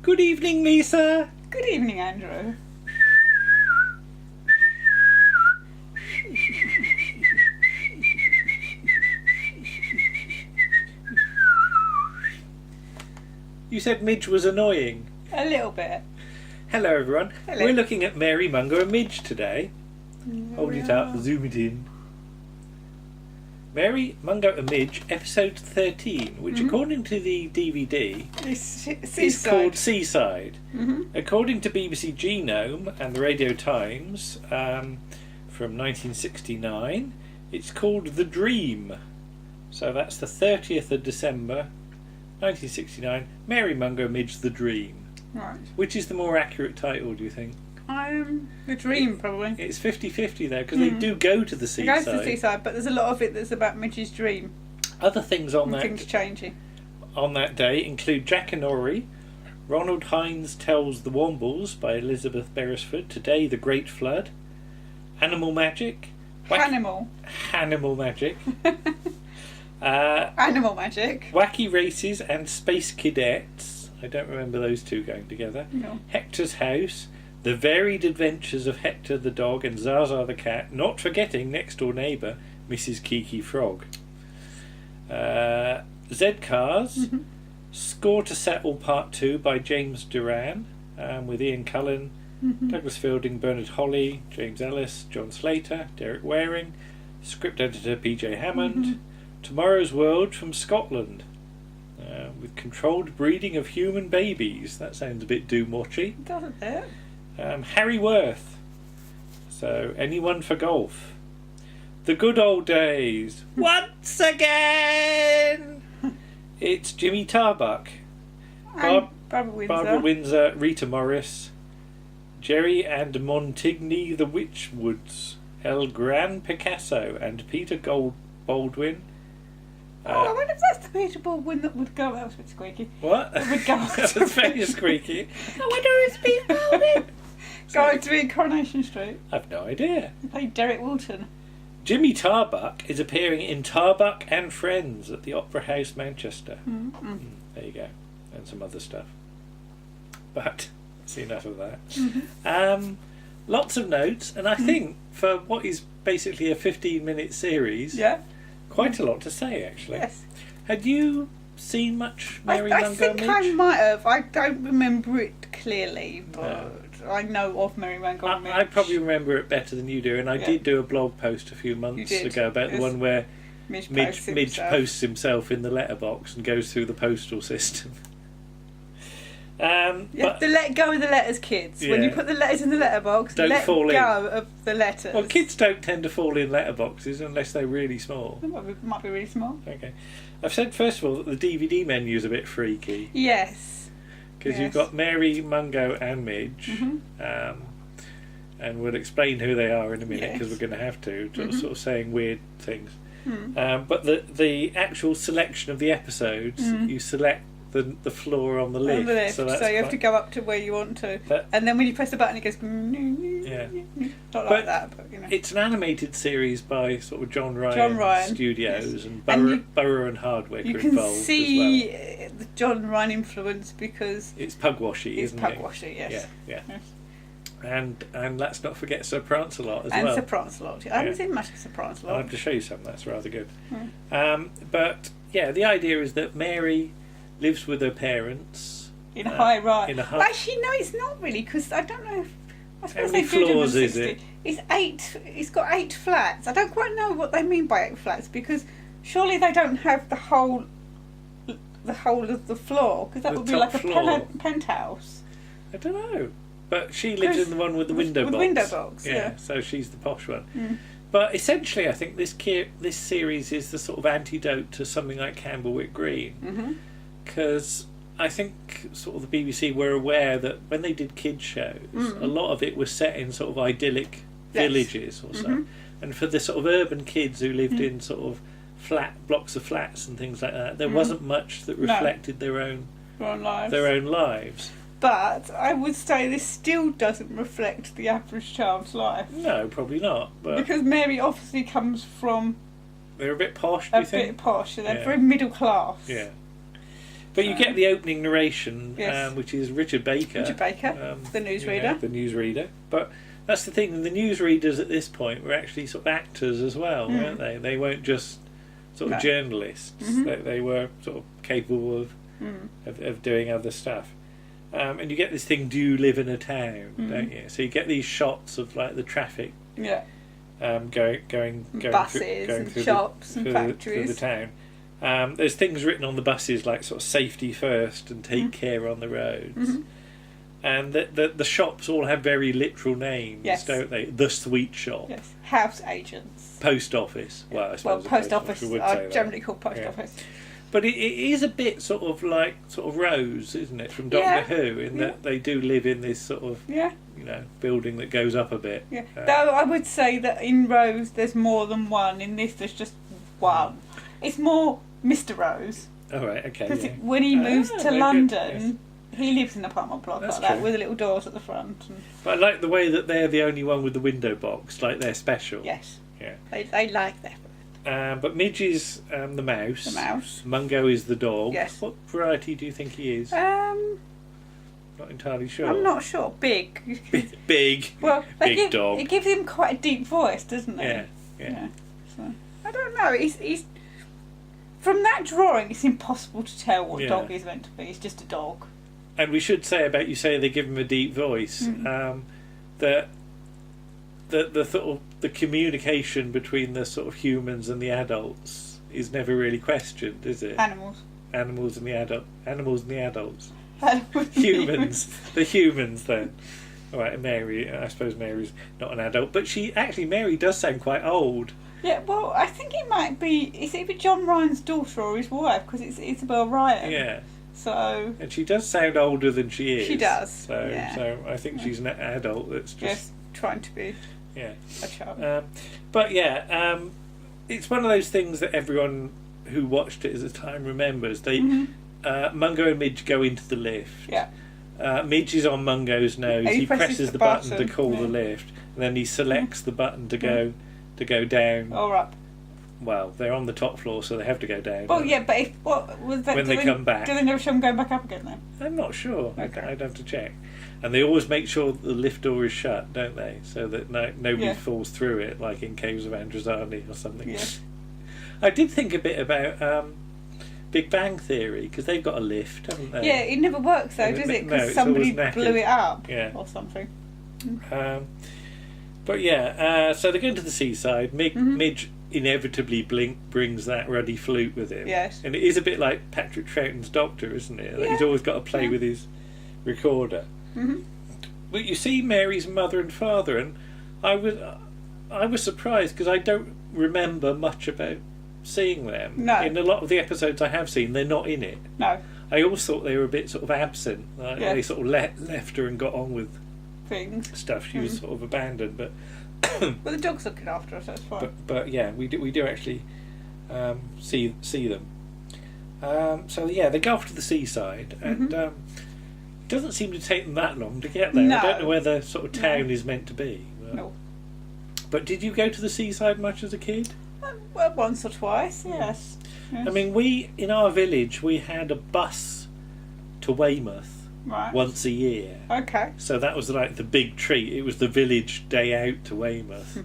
Good evening, Lisa. Good evening, Andrew. You said Midge was annoying. A little bit. Hello, everyone. Hello. We're looking at Mary, Mungo and Midge today. Hold it up, zoom it in. Mary, Mungo and Midge, episode 13, which according to the DVD is called Seaside. According to BBC Genome and the Radio Times from 1969, it's called The Dream. So that's the 30th of December 1969, Mary, Mungo and Midge, The Dream. Right. Which is the more accurate title, do you think? The Dream, probably. It's 50-50 there, because they do go to the They seaside. go to the seaside, but there's a lot of it that's about Midge's dream. Other things on Things changing. on that day include Jack and Ori, Ronald Hines Tells the Wombles by Elizabeth Beresford, Today the Great Flood, Animal Magic, Hanimal. Magic, Animal Magic. Wacky Races and Space Cadets. I don't remember those two going together. No. Hector's House, The Varied Adventures of Hector the Dog and Zaza the Cat, not forgetting next door neighbour, Mrs. Kiki Frog. Z-Cars, Score to Settle Part 2 by James Duran, with Ian Cullen, Douglas Fielding, Bernard Holly, James Ellis, John Slater, Derek Waring, script editor PJ Hammond, Tomorrow's World from Scotland, with controlled breeding of human babies. That sounds a bit doom-watchy. Doesn't it? Harry Worth. So, Anyone for Golf. The Good Old Days. Once again! It's Jimmy Tarbuck. Barbara Windsor. Rita Morris. Jerry and Montigny the Witchwoods. El Gran Picasso and Peter Baldwin. I wonder if that's the Peter Baldwin that would go... That was a bit squeaky. What? That would go That was very squeaky. I wonder if it's Peter Baldwin. Going to be in Coronation Street. I've no idea. He played Derek Wilton. Jimmy Tarbuck is appearing in Tarbuck and Friends at the Opera House, Manchester. There you go. And some other stuff. But, that's enough of that. Lots of notes, and I think for what is basically a 15-minute series, quite a lot to say, actually. Yes. Had you seen much Mary, I Mungo, think Midge? I might have. I don't remember it clearly, but I know of Mary, Mungo and Midge. I probably remember it better than you do, and I did do a blog post a few months ago about the one where Midge posts himself in the letterbox and goes through the postal system. You have to let go of the letters, kids. When you put the letters in the letterbox, let go of the letters. Well, kids don't tend to fall in letterboxes unless they're really small. They might be really small. Okay. I've said, first of all, that the DVD menu is a bit freaky. Yes. Because you've got Mary, Mungo and Midge. And we'll explain who they are in a minute, because we're going to have to, sort of saying weird things. But the actual selection of the episodes, you select the floor on the lift. So you have to go up to where you want to. And then when you press the button, it goes... Not like that, but you know. It's an animated series by sort of John Ryan Studios, and Burrow and Hardwick are involved as well. You can see the John Ryan influence because... It's Pugwashy, isn't it? It's Pugwashy, yes. Yeah. Yes. And let's not forget Sir Prancelot as well. And Sir Prancelot. I haven't seen much of Sir Prancelot. I'll have to show you some, that's rather good. But, the idea is that Mary lives with her parents. In a high rise. Well, actually, no, it's not really, because I don't know if... I suppose how many floors is it? It's 8. It's got 8 flats. I don't quite know what they mean by 8 flats, because surely they don't have the whole of the floor, because that would be like a penthouse. I don't know. But she lives in the one with the window box. With window box, yeah. So she's the posh one. But essentially, I think this series is the sort of antidote to something like Camberwick Green. Because I think sort of the BBC were aware that when they did kids shows, a lot of it was set in sort of idyllic villages or so. And for the sort of urban kids who lived in sort of blocks of flats and things like that, there wasn't much that reflected their own lives. But I would say this still doesn't reflect the average child's life. No, probably not. But because Mary obviously comes from... They're a bit posh, do you think? A bit posh, and they're very middle class. Yeah. But you get the opening narration, Yes. which is Richard Baker. Richard Baker, the newsreader. The newsreader. But that's the thing, the newsreaders at this point were actually sort of actors as well, weren't they? They weren't just sort of journalists. They were sort of capable of doing other stuff. And you get this thing, do you live in a town, don't you? So you get these shots of like the traffic going buses going and through shops and factories. through the town. There's things written on the buses like sort of safety first and take care on the roads. And the shops all have very literal names, don't they? The sweet shop. Yes. House agents. Post office. Well, I suppose post office are generally called post office. But it is a bit sort of like Rose, isn't it, from Doctor Who, in that they do live in this sort of building that goes up a bit. Yeah. Though I would say that in Rose there's more than one. In this there's just one. It's more Mr. Rose. Oh right, okay. Because when he moves to London, he lives in an apartment block like that with little doors at the front. But I like the way that they're the only one with the window box, like they're special. Yes. Yeah. They like that. But Midge is the mouse. The mouse. Mungo is the dog. Yes. What variety do you think he is? Not entirely sure. I'm not sure. Big. Big. Well, big dog. It gives him quite a deep voice, doesn't it? Yeah. So, I don't know. He's from that drawing. It's impossible to tell what dog he's meant to be. He's just a dog. And we should say about you say they give him a deep voice. That the sort of the communication between the sort of humans and the adults is never really questioned, is it? Animals and the adults. Humans. The humans then. All right, Mary. I suppose Mary's not an adult, but Mary does sound quite old. Yeah, well, I think it might be. It's either John Ryan's daughter or his wife, because it's Isabel Ryan. Yeah. So. And she does sound older than she is. She does. So I think she's an adult that's just trying to be. Yeah. A child. But it's one of those things that everyone who watched it at the time remembers. They Mungo and Midge go into the lift. Yeah. Midge is on Mungo's nose. He presses the button to call the lift, and then he selects the button to go down. Or up. Well, they're on the top floor, so they have to go down. Well, yeah, but when they come back, do they never show them going back up again then? I'm not sure. Okay. I'd have to check. And they always make sure that the lift door is shut, don't they? So that nobody falls through it, like in Caves of Androzani or something. Yeah. I did think a bit about Big Bang Theory, because they've got a lift, haven't they? Yeah, it never works though, does it? Because somebody blew it up or something. But so they go into the seaside. Midge inevitably brings that ruddy flute with him. Yes. And it is a bit like Patrick Troughton's Doctor, isn't it? Like he's always got to play with his recorder. But you see Mary's mother and father, and I was surprised because I don't remember much about seeing them. No. In a lot of the episodes I have seen, they're not in it. No. I always thought they were a bit sort of absent. Like they sort of left her and got on with things. Stuff. She was sort of abandoned, but well, the dog's looking after us, so it's fine. But yeah, we do actually see them. So yeah, they go off to the seaside, and it doesn't seem to take them that long to get there. No. I don't know where the sort of town is meant to be. No. But did you go to the seaside much as a kid? Well, once or twice, yes. I mean, in our village we had a bus to Weymouth once a year. Okay. So that was like the big treat. It was the village day out to Weymouth.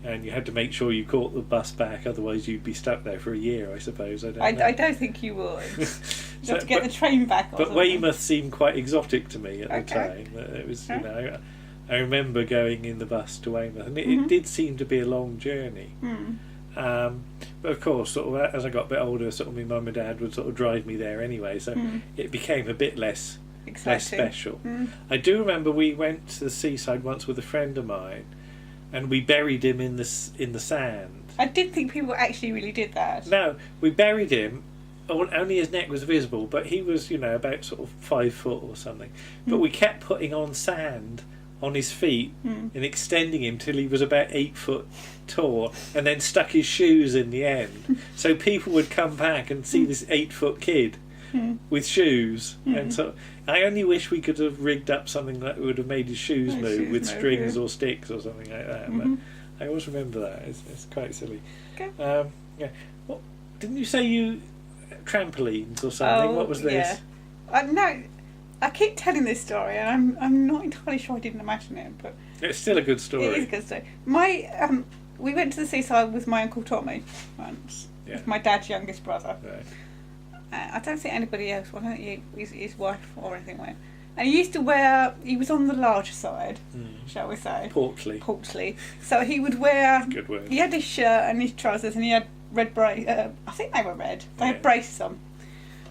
And you had to make sure you caught the bus back, otherwise you'd be stuck there for a year, I suppose. I don't think you would. You have to get the train back. But Weymouth seemed quite exotic to me at the time. It was, I remember going in the bus to Weymouth, and it did seem to be a long journey. But of course, sort of as I got a bit older, sort of my mum and dad would sort of drive me there anyway, so it became a bit less special. I do remember we went to the seaside once with a friend of mine, and we buried him in the sand. I did think people actually really did that. No, we buried him. Only his neck was visible, but he was, about sort of 5 foot or something. But we kept putting on sand on his feet and extending him till he was about 8 foot tall, and then stuck his shoes in the end. So people would come back and see this 8 foot kid with shoes, and so I only wish we could have rigged up something that would have made his shoes move with strings or sticks or something like that. But I always remember that. It's quite silly. Okay. Well, didn't you say you trampolines or something. What was this? Yeah. No, I keep telling this story, and I'm not entirely sure I didn't imagine it, but it's still a good story. It is a good story. We went to the seaside with my Uncle Tommy once. Yeah. With my dad's youngest brother. Right. I don't think anybody else. Well, I don't think his wife or anything went. And he used to wear. He was on the larger side, shall we say? Portly. So he would wear. Good word. He had his shirt and his trousers, and he had red brace. I think they were red. They had braces on.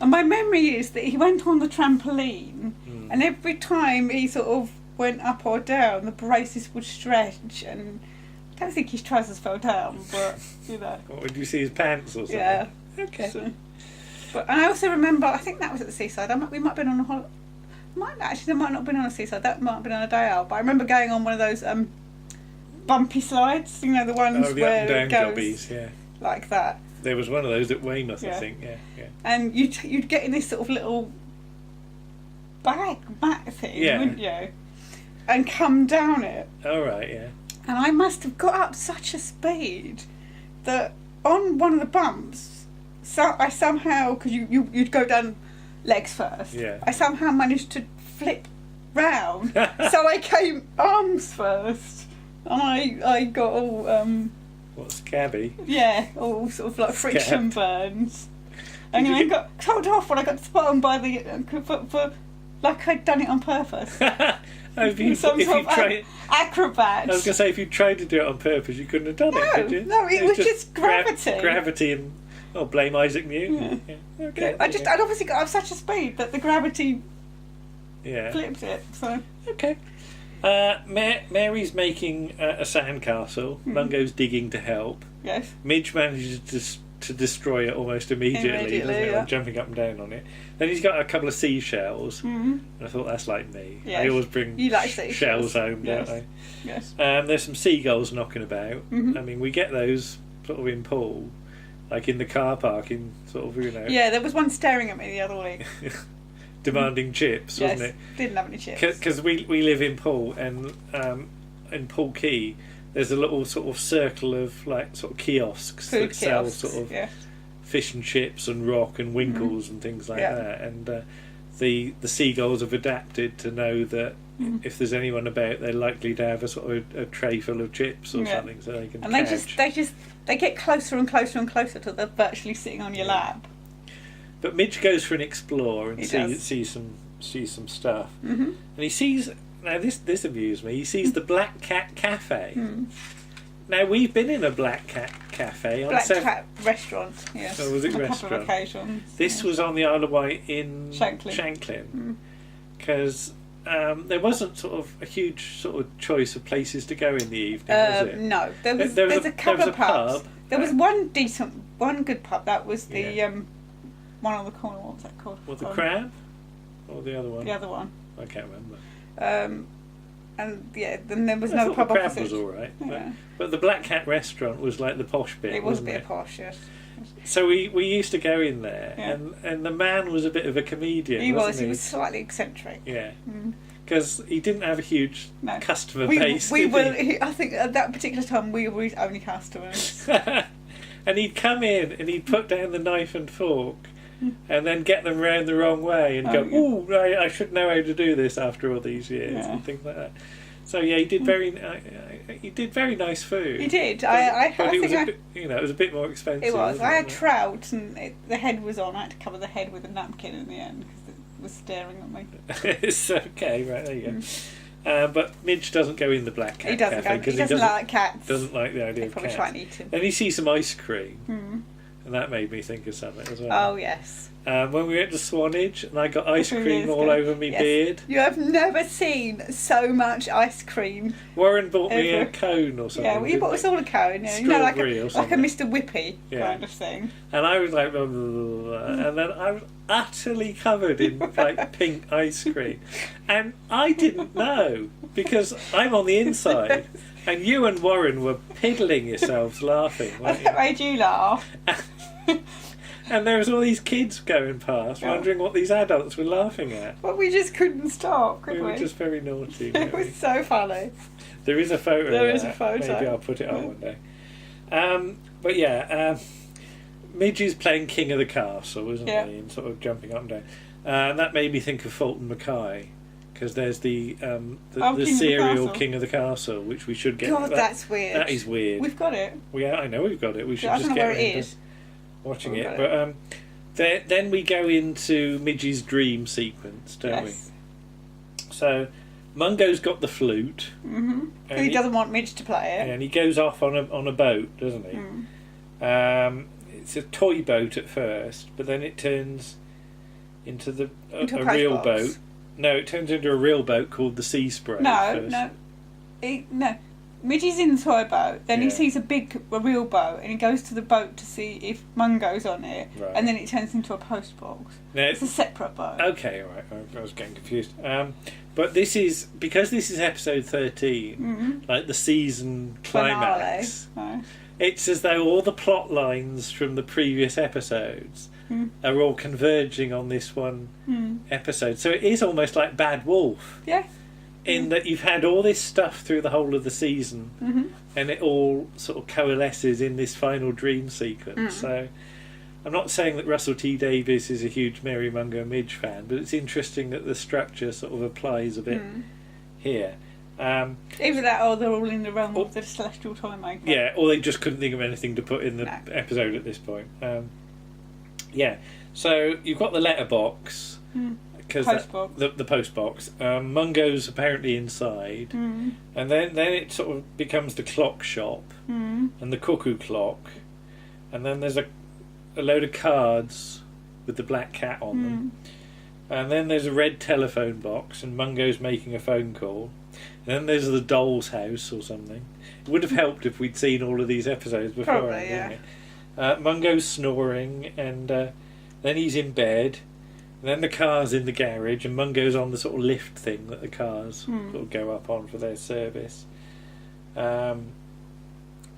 And my memory is that he went on the trampoline, and every time he sort of went up or down, the braces would stretch, and I don't think his trousers fell down, but you know. What, would you see his pants or something? Yeah. Okay. So, and I also remember, I think that was at the seaside. We might have been on a holiday. There might not have been on a seaside. That might have been on a day out. But I remember going on one of those bumpy slides. You know, the ones where up and it down goes gobbies, yeah. like that. There was one of those at Weymouth, I think. Yeah. And you'd get in this sort of little mat thing, wouldn't you? And come down it. Oh right, yeah. And I must have got up such a speed that on one of the bumps, so I somehow, because you'd go down legs first. Yeah. I somehow managed to flip round, so I came arms first, and I got all What, scabby? Yeah, all sort of like friction burns. And I got told off when I got spotted by the for like I'd done it on purpose. If you tried, acrobat. I was going to say, if you tried to do it on purpose, you couldn't have done it, could you? No, it was just gravity. Gravity and blame Isaac Newton. Yeah. Okay. I'd obviously got up such a speed that the gravity flipped it. So okay. Mary's making a sandcastle. Mungo's digging to help. Yes. Midge manages to destroy it almost immediately doesn't he? Like jumping up and down on it. Then he's got a couple of seashells. And I thought, that's like me. Yes. I always bring shells home, don't I? Yes. There's some seagulls knocking about. I mean, we get those sort of in Poole, like in the car park, in sort of, you know. Yeah, there was one staring at me the other week. Demanding chips, wasn't it? Didn't have any chips. Because we live in Poole, and in Poole Quay, there's a little sort of circle of like sort of kiosks that sell sort of fish and chips and rock and winkles and things like that. And the seagulls have adapted to know that if there's anyone about, they're likely to have a sort of a tray full of chips or something, so they can. And they get closer and closer and closer till they're virtually sitting on your lap. But Midge goes for an explore and sees some stuff, and he sees. Now this amused me. He sees the Black Cat Cafe. Now we've been in a Black Cat Cafe on Cat restaurant. Yes. So was it on a restaurant? couple of occasions. This was on the Isle of Wight in Shanklin, because there wasn't sort of a huge sort of choice of places to go in the evening, was it? No, there's a couple of pubs. There was one good pub. That was the one on the corner. What was that called? Well, the Crab, or the other one? The other one. I can't remember. And then there was no pub the Crab opposite. was all right, but the Black Cat restaurant was like the posh bit. It was a bit posh, yes. So we used to go in there, and the man was a bit of a comedian. He was slightly eccentric. Yeah, because he didn't have a huge customer base. I think at that particular time we were his only customers. And he'd come in and he'd put down the knife and fork. And then get them round the wrong way and go, ooh, right, I should know how to do this after all these years and things like that. So he did very nice food. He did. But it was a bit more expensive. It was. I had trout and the head was on. I had to cover the head with a napkin in the end because it was staring at me. It's okay, right, there you go. But Midge doesn't go in the Black Cat Cafe because he doesn't like cats. Doesn't like the idea of probably cats. Try and eat him. Then he sees some ice cream. And that made me think of something as well. Oh, yes. When we went to Swanage and I got ice cream all over my beard. You have never seen so much ice cream. Warren bought me a cone or something. Yeah, well, you bought us all a cone. Like a Mr. Whippy kind of thing. And I was like, blah, blah, blah, blah. And then I was utterly covered in like pink ice cream. And I didn't know because I'm on the inside. And you and Warren were piddling yourselves laughing. That made you laugh. And there was all these kids going past, wondering what these adults were laughing at. But we just couldn't stop, could we? We were just very naughty. It was so funny. There is a photo. There is a photo. Maybe I'll put it on one day. But yeah, Midge is playing King of the Castle, isn't Yeah. he? And sort of jumping up and down. And that made me think of Fulton Mackay, because there's the serial King of the Castle, which we should get. God, that's weird. That is weird. We've got it. Yeah, I know we've got it. We should I just don't know get where it into is. watching We've it. got But then we go into Midge's dream sequence, don't we? So Mungo's got the flute. Mm-hmm. He doesn't want Midge to play it. And he goes off on a boat, doesn't he? It's a toy boat at first, but then it turns into a real boat. No, it turns into a real boat called the Sea Spray. No. Midge is in the toy boat, then he sees a real boat, and he goes to the boat to see if Mungo's on it, and then it turns into a post box. It's a separate boat. Okay, all right, I was getting confused. But because this is episode 13, like the season climax. Right. It's as though all the plot lines from the previous episodes are all converging on this one episode. So it is almost like Bad Wolf. Yeah. In that you've had all this stuff through the whole of the season, and it all sort of coalesces in this final dream sequence. So I'm not saying that Russell T Davies is a huge Mary Mungo and Midge fan, but it's interesting that the structure sort of applies a bit here. Either that or they're all in the realm of the celestial time maker. Yeah, or they just couldn't think of anything to put in the episode at this point. So you've got the letterbox. Because the post box. Mungo's apparently inside. And then it sort of becomes the clock shop and the cuckoo clock. And then there's a load of cards with the black cat on them. And then there's a red telephone box and Mungo's making a phone call. And then there's the doll's house or something. It would have helped if we'd seen all of these episodes before. Probably, yeah. Mungo's snoring, and then he's in bed. And then the car's in the garage, and Mungo's on the sort of lift thing that the cars sort of go up on for their service. And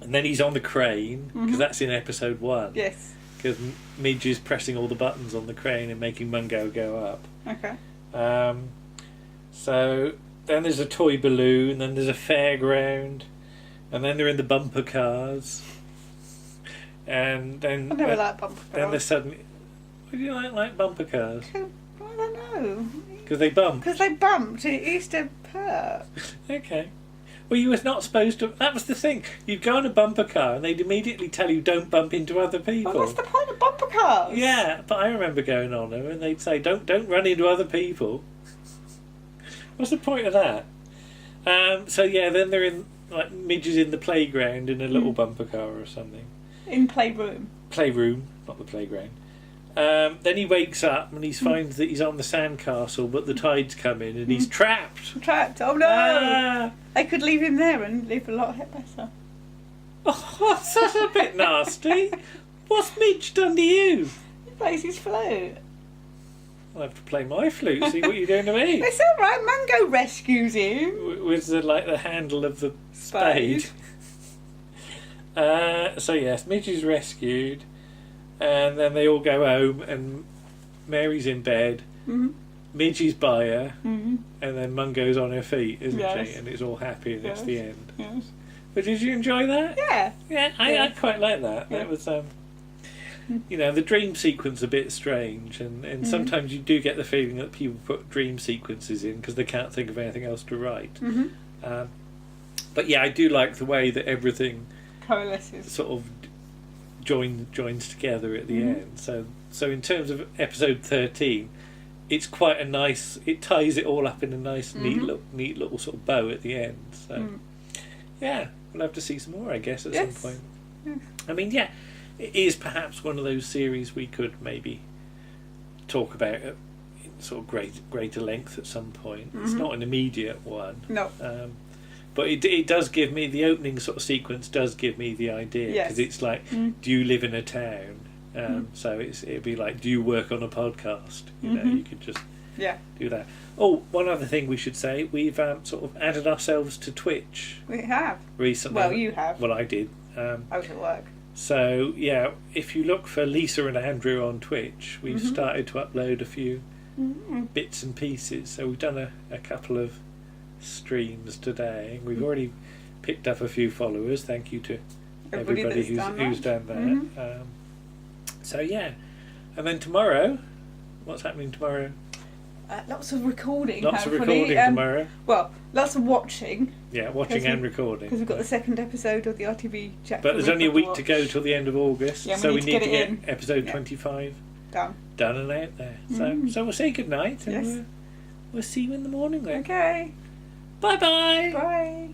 then he's on the crane, because that's in episode 1. Yes. Because Midge is pressing all the buttons on the crane and making Mungo go up. Okay. So then there's a toy balloon, then there's a fairground, and then they're in the bumper cars. And then I never liked bumper cars. Then there's suddenly... Why do you like bumper cars? I don't know. Because they bump. Because they bumped. It used to hurt. Okay. Well, you were not supposed to... That was the thing. You'd go on a bumper car and they'd immediately tell you don't bump into other people. Well, what's the point of bumper cars? Yeah, but I remember going on them and they'd say don't run into other people. What's the point of that? So yeah, then they're in... Like, Midge is in the playground in a little bumper car or something. In playroom. Playroom, not the playground. Then he wakes up and he finds that he's on the sandcastle, but the tide's come in and he's trapped. Trapped. Oh no! They could leave him there and live a lot better. Oh, that's a bit nasty. What's Midge done to you? He plays his flute. I'll have to play my flute. See what you're doing to me. It's all right. Mungo rescues him with the handle of the spade. So yes, Midge is rescued. And then they all go home, and Mary's in bed. Midge is by her, and then Mungo's on her feet, isn't she? And it's all happy, and it's the end. Yes. But did you enjoy that? Yeah. Yeah, I quite like that. Yeah. That was, the dream sequence a bit strange, and sometimes you do get the feeling that people put dream sequences in because they can't think of anything else to write. But yeah, I do like the way that everything coalesces, sort of joins together at the end. So in terms of episode 13, it's quite a nice. It ties it all up in a nice, neat little sort of bow at the end. So yeah, we'll have to see some more, I guess, at some point. Yes. I mean, yeah, it is perhaps one of those series we could maybe talk about at sort of greater length at some point. It's not an immediate one. No. But it does give me, the opening sort of sequence does give me the idea, because it's like, do you live in a town? So it'd be like, do you work on a podcast? You know, you could just do that. Oh, one other thing we should say, we've sort of added ourselves to Twitch. We have. Recently. Well, you have. Well, I did. Out at work. So, yeah, if you look for Lisa and Andrew on Twitch, we've started to upload a few bits and pieces. So we've done a couple of streams today. We've already picked up a few followers. Thank you to everybody who's done that. So yeah, and then tomorrow, what's happening tomorrow? Lots of recording. Lots of hopefully. recording tomorrow. Well, lots of watching. Yeah, watching and recording. Because we've got the second episode of the RTV Jack. But there's only a week to go till the end of August, yeah, so we need to get in. episode 25 done and out there. So we'll say goodnight, and we'll see you in the morning then. Okay. Bye-bye. Bye.